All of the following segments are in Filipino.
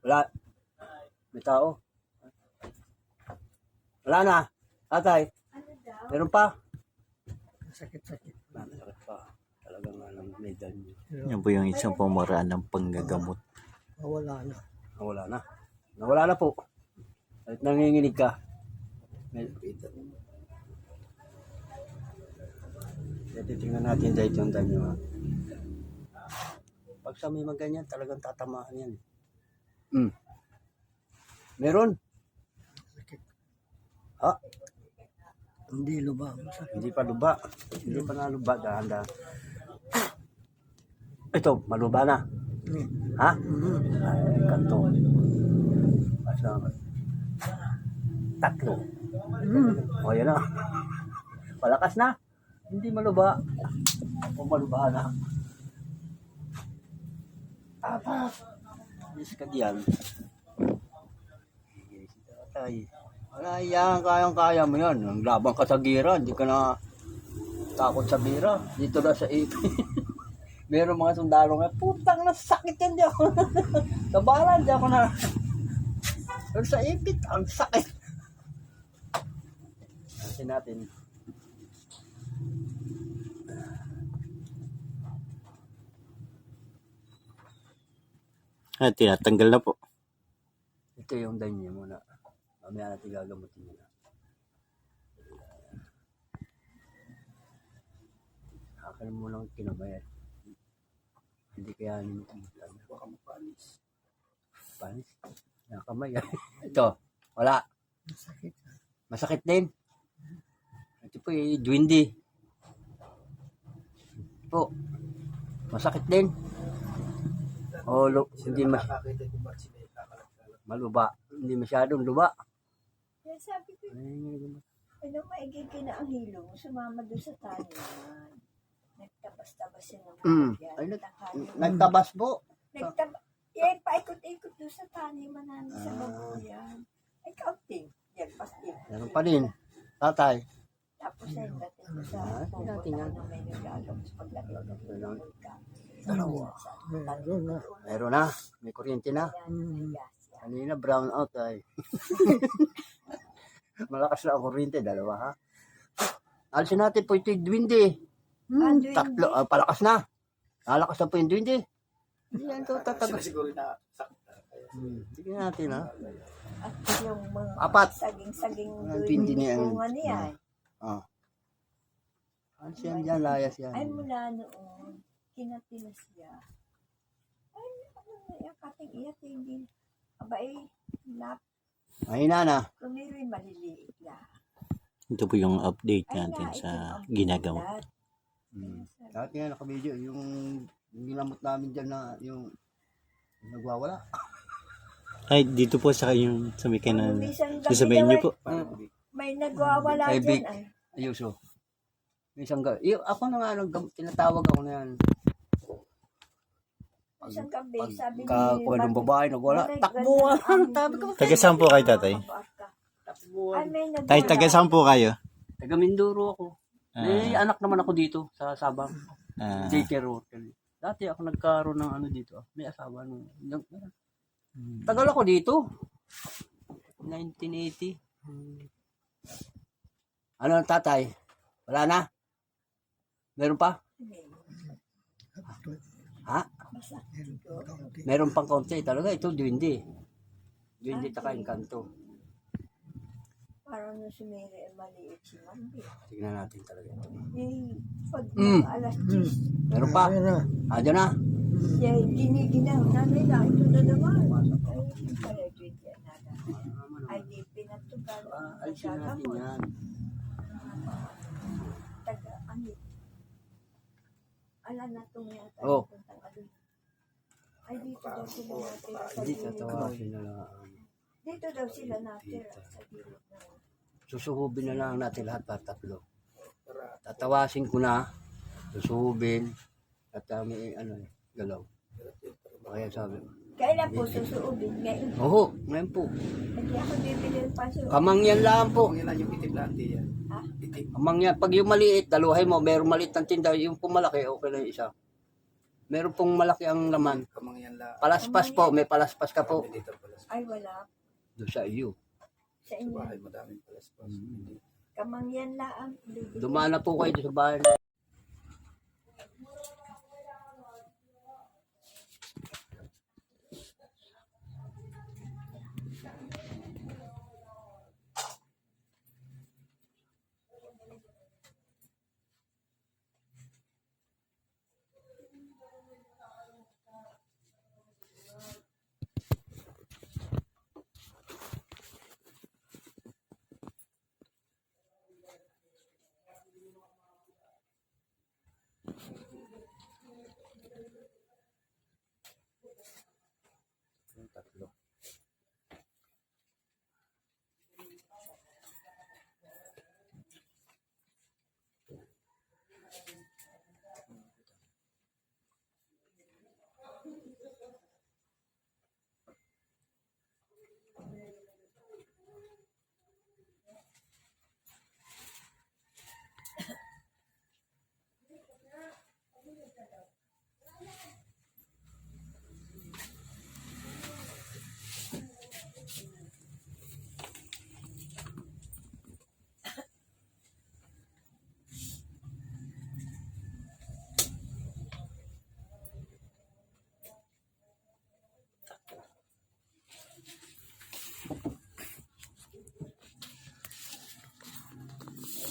Wala. May tao. Wala na. Tatay. Meron pa. Sakit-sakit. Masakit pa. Talagang may danyo. Yan po yung isang pamaraan ng panggagamot. Wala na. Nawala na. Nawala na po. At nanginginig ka. Titingnan natin dahil yung danyo. Pag sa may maganyan, talagang tatamaan yan. Meron. Sakit. Ha? Hindi luba. Sakit. Hindi pa luba. Hindi pa naluba. Dahan-dahan. Ito, maluba na. Ha? Ay, kanto. Basta. Tatlo. O, yan na. Palakas na. Hindi maluba. O maluba na. Apat. Yes ka diyan. Yes, tatay. Wala yan. Kayang-kaya mo yan. Ang labang ka sa gira. Hindi ka na takot sa bira. Dito na sa ipin. Meron mga sundalo nga, putang na sakit yan di ako. Kabalan di ako na. Pero sa ipit, ang sakit. Natin. Tinatanggal na po. Ito yung danyo muna. Mamaya natin gagamutin nila. Akin mo lang kinabayad. Hindi kaya nito. Baka mapanis. Panis? Nakamay. Ito. Wala. Sakit. Masakit din. Ito po yung dwindi. Po. Masakit din. Hindi maluba. Hindi masyadong luba. Kaya sabi ko, ano maigay na ang hilo mo, sumama doon sa taniman. Nagtabas-tabas yun ng Ay, nagtabas po. Yan, paikot-ikot doon sa taniman namin sa babuyan. Ay, kaunting. Yan, pastil. Meron pa din. Tatay. Tapos ay dating ko sa natin yan. na may nagagawin sa paglagay ng ka. Dalawa. Meron na. Meron na. May kuryente na. Kanina brown out ay. Malakas na ang kuryente. Dalawa ha. Alisin natin po ito yung dwindi. Tatlo. Palakas na. Nalakas na po yung dwindi. Hindi yan ito tatagas. Siguro na Sige natin ha. At yung mga Apat. saging-saging Ang pindi niya yan. bunga niya. Alis yan dyan. Layas yan. Ay, mula noon, kinatinas siya. Ay, ano na yan, kating iyak, hindi. Aba Mahina na. kumiloy maliliit na. Ito po yung update Ay, natin ito sa ang ginagawa. pinagdat. Dati nga nakabidyo. Yung ginamot namin dyan na yung nagwawala. Ay, dito po sa yung sa may kanan. Minsan gabi Sasabihin daw niyo ay, po. may nagwawala Kay Vic. dyan ay. Ayuso. Isang gabi. Ako na nga, tinatawag ako na yan. Isang gabi, sabi ni Kakuha ng babae, nagwala. Maray, Takbuhan. ganda Tabi ko. Taga saan po kayo, tatay? Ay, Takbuhan. may nagwala. Tay, taga saan po kayo? Taga Mindoro ako. May anak naman ako dito sa Sabang. Daycare hotel. Dati ako nagkaroon ng ano dito. May asawa nung. Tagal ako dito. 1980. Ano tatay? Wala na? Meron pa? Ha? Meron pang konti. Talaga ito, dwindi. Dwindi taka yung kanto. Parang nung si Mary ay maliit si Mandy. Tignan natin talaga ito. Pag Mm. alas 10, Meron pa? Meron na. Diyan na. siya giniginaw. Nanay na, ito na naman. Ay, hindi pala ito yung nada. Ay, di pinatugal. Alisin natin yan. Taga, ano? Ala na itong yata. Oh. Puntang ano. Ay, dito daw sila natira sa Hindi gilid. tatawasin na lang. Dito daw sila natira sa gilid na. Susuhubin na lang natin lahat para tatlo. Tatawasin ko na. Susuhubin. At may galaw. Kaya sabi. Kailan po susuubin? Ngayon. Oo, ngayon po. Hindi ako bibili ng paso. Kamang yan lang po. Kung ilan yung itim lang yan. Ha? Itim. Kamang yan. Pag yung maliit, daluhay mo, mayroong maliit ng tinda. Yung pumalaki, okay na yung isa. Meron pong malaki ang laman. Kamangyan la. Palaspas po, may palaspas ka po. Dito pala sa Ay, wala. Doon sa iyo. Sa inyo. bahay, madaming palaspas. Hindi. Kamangyan laang. Bibigyan. Dumaan na po kayo doon sa bahay. Tatlo.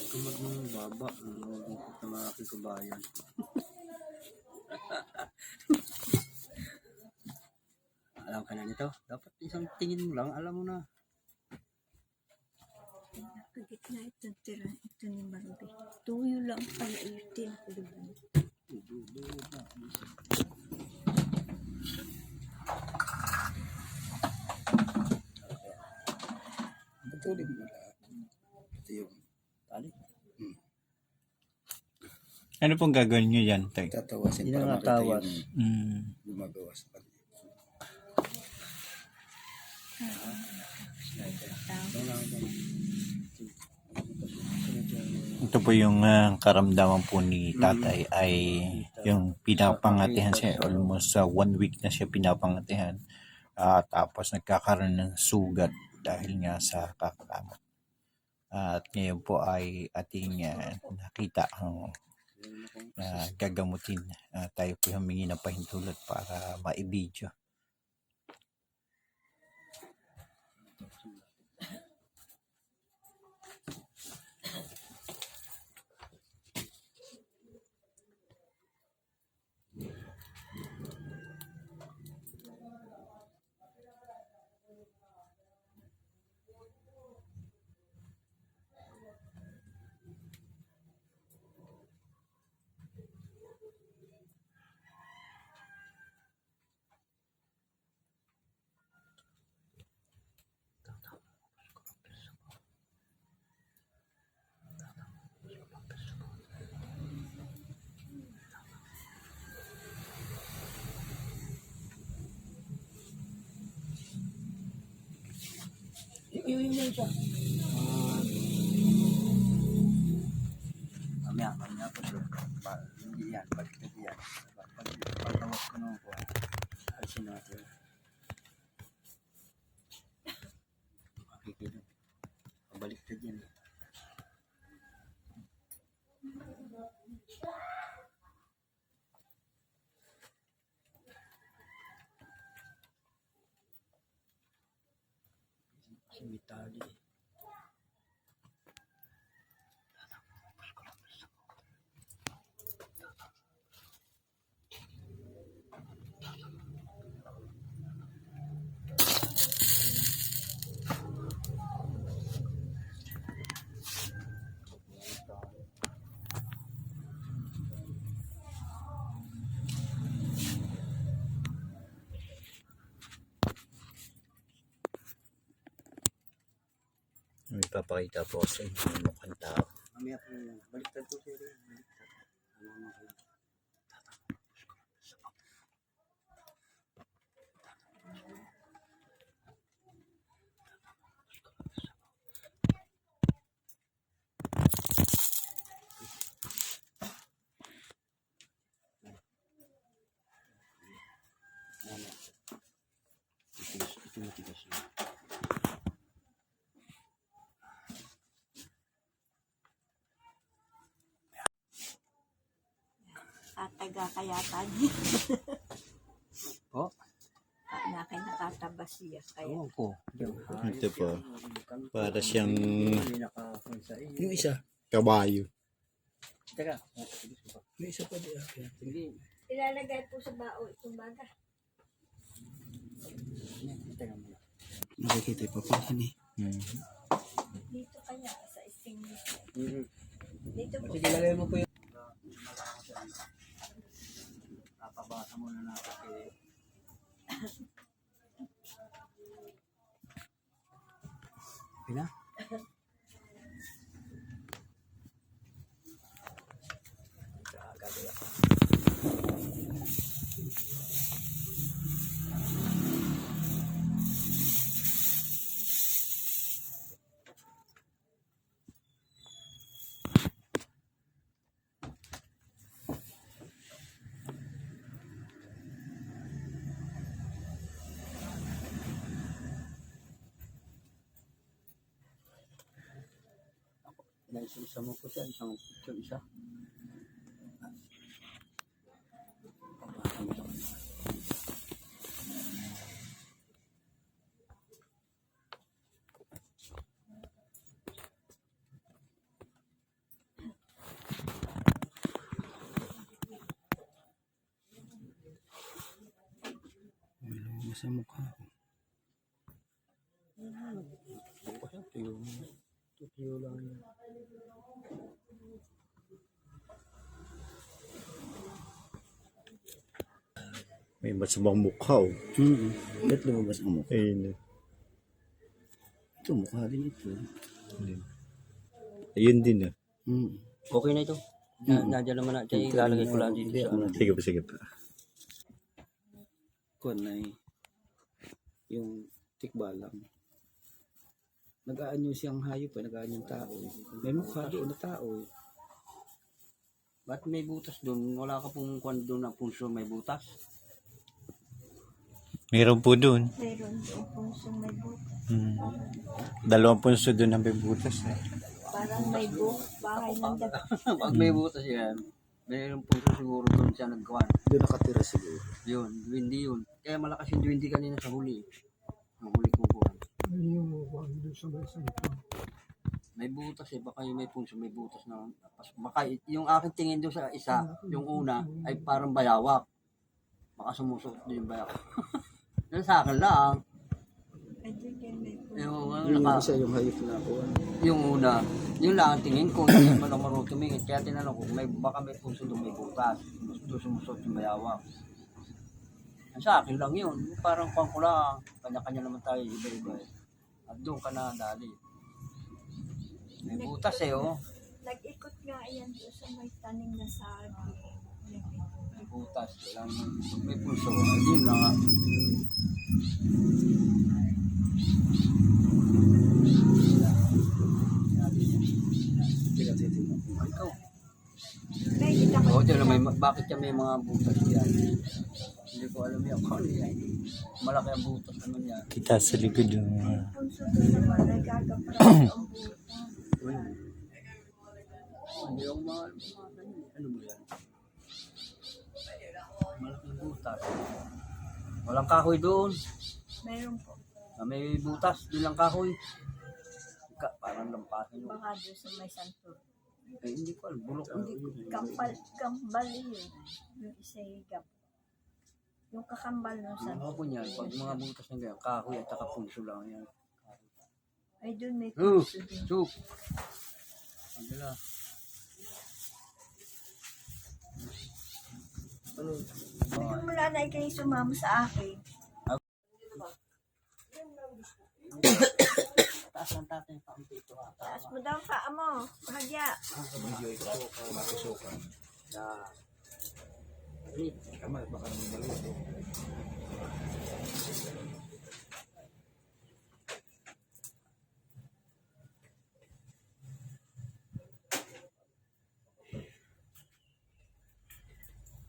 Tumag ng baba, nalulungkot na mga aking kabayan. Alam ka na nito? Dapat isang tingin mo lang, alam mo na. Nakagitna ito, tira. Ito ni Marubi. Tuyo lang pala itin. Patuloy mo lahat. Ito yung Tali. Ano pong gagawin nyo yan, tay? tatawasin Yun ang para makita tawas. yung gumagawa sa kanila. Ito po yung karamdaman po ni tatay ay yung pinapangatihan siya. Almost 1 week na siya pinapangatihan. Tapos nagkakaroon ng sugat dahil nga sa kakakamot. At ngayon po ay ating nakita ang gagamutin. Tayo po humingi ng pahintulot para maibidyo. Mamaya po sir. Hindi yan, balik na yan. Pagtawag ko nung po, alisin natin. Makikita. Pabalik na dyan. Kasi may tali. May papakita po sa inyo yung mukhang tao. Mamaya po yan. Baliktad po sir. Baliktad. Matigas yun. Tataga kaya tayo. Oh, Na kay nakatabas siya. Kaya ewan ko. Ito po. Para siyang Yung isa. kabayo. Teka. Yung isa pa di. Hindi. ilalagay po sa bao itong baga. Teka muna. Nakikita pa pa yan eh. Dito kanya sa extinguisher. Mm-hmm. Dito po. Sige, lagay mo po yung... Napabasa muna natin kay... Pina? Isa mo po siya, isang picture isa. May lumabas sa mukha ko. Tuyo lang yun. May masamang mukha. Ba't lumabas ang mukha? Ayun. Ito, mukha din ito. Ayun din ah. Okay na ito. Nandiyan naman natin. Ilalagay ko lang dito sa ano. Sige pa, sige pa. Kuwan na eh. Yung tikbalang. Nag-aanyo siyang hayop eh. Nag-aanyo yung tao. May mukha doon na tao eh. Ba't may butas doon? Wala ka pong kwan doon na puso may butas? Meron po doon. Mayroon doon puso may butas. Dalawang punso doon ang may butas. Parang may bahay ng dagat. Pag may butas yan, mayroong puso siguro doon siya nagkawan. Doon nakatira siguro. Yun, duwindi yun. Kaya malakas yung duwindi kanina sa huli. Ang huli ko kuhan. Yung mukha doon sa may santo. May butas eh, baka yung may puso, may butas na. Baka yung aking tingin doon sa isa, yung una, ay parang bayawak. Baka sumusok din yung bayawak. Yan sa akin lang. Ay, di kayo may puso. Yung isa yung hayop na kuwan. Yung una, yun lang ang tingin ko, hindi man ako marunong tumingin. Kaya tinanong ko, baka may puso doon may butas. Doon sumusot yung bayawak. Ang sa akin lang yun, parang pang ko lang, kanya-kanya naman tayo, iba-iba eh. At doon ka na dali. May butas eh, oh. Nag-ikot nga yan doon sa may tanim na sabi. May butas, lang may puso. Hindi lang nga. Teka, titignan ko. Ikaw. May kita ko. Oo, tiyan may bakit yan may mga butas yan? Hindi ko alam yan kung ano yan. Malaki ang butas naman yan. Kita sa likod yung... Punso doon naman, nagkakapra ang butas. Hindi ako ano mo yan? Malaking butas. Walang kahoy doon. Mayroon po. May butas, doon lang kahoy. Parang lampasan yun. Baka doon sa may santo. Eh, hindi ko alam. Bulok ang Kambal yun. Yung isa higap. Yung kakambal ng santo. Ano po niyan? Pag mga butas ng ganyan, kahoy at saka punso lang yan. Ay, doon may Oh, punso din. soup. Ang dala. Ano mula na kayo sumama sa akin? Taas ang tatay pa ang pito ha. Taas mo daw paa mo. Bahagya. Video ito, matusukan. Kamal, baka naman balik.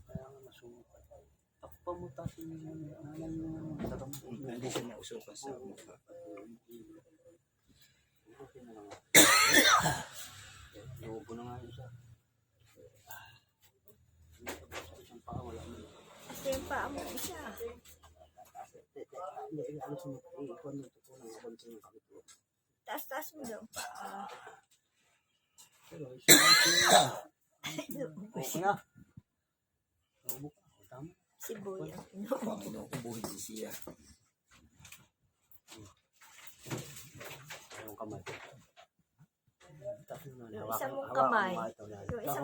Kaya nga masunukan. Takpan mamutas yung sarap. Hindi siya mausukan sa mukha. Lubo na nga yun siya. Isang paa, wala na. Ito yung paa mo isa. Taas-taas mo daw. Okay na. Lubo ka. Tama. Sibuya. Kinukubuhin si siya. Yung kamay. Yung isa mong kamay. Yung isa